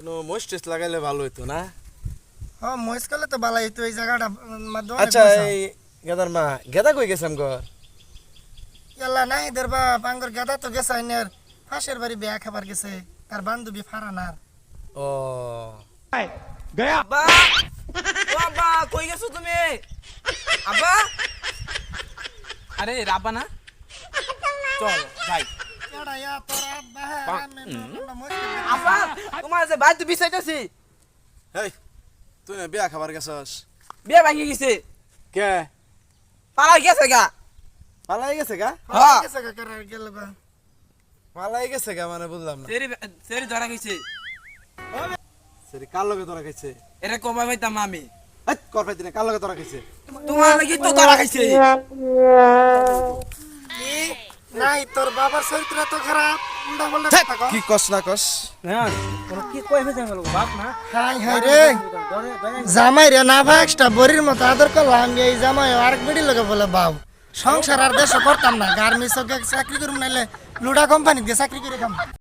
মোষ টেস্ট লাগাইলে ভালো হইতো না? হ্যাঁ মহিষ করলে তো ভালো হইতো এই জায়গাটা মাধ্যমে আচ্ছা এই গেদার মা গেদা কই গেছাম গর? ইয়াল্লা নাই দেরবা পাঙ্গর গাদা তো গেছে আইনের ফাঁসের বাড়ি বিয়া খাবার গেছে তার বান্ধবী ফারানার। ও गया আব্বা ও আব্বা কই গেছো তুমি আব্বা আরে রাব্বা না চল যাই কেডা ইয়া তোরা বাহে আমি মহিষ আব্বা তোমার যে বাইতে বিছাইতাছি হেই তুই না বিয়া খাবার গেছস? বিয়ে ভাঙি গেছে কে পালাই গেছে গা পালাই গেছে গা? হ্যাঁ গেছে কাকার গেল বা পালাই গেছে গা মানে বুঝলাম না। সেরি ধরা গেছে সরি কার লগে তোরা খাইছে? এরে কমাই পাইতাম আমি হাট কর পাইতি না, কার লগে তোরা খাইছে? তোমার লাগি তো ধরা খাইছে কি নাই তোর বাবার চরিত্র তো খারাপ উল্টা পাল্টা ধ্যাৎ, কথা কও। কি কস না কস? হ্যাঁ তোর কি কই ফেছে গেল বাপ না হাই হাই রে জামাই রে না ভাই একটা বড়ির মতো আদর করলাম এই জামাই আরেক বেড়ি লগে বলে বাউ সংসার আর দেশ করতাম না গার্মেন্টস চাকরি করুম নাইলে লুডা কোম্পানিতে চাকরি করে খাম।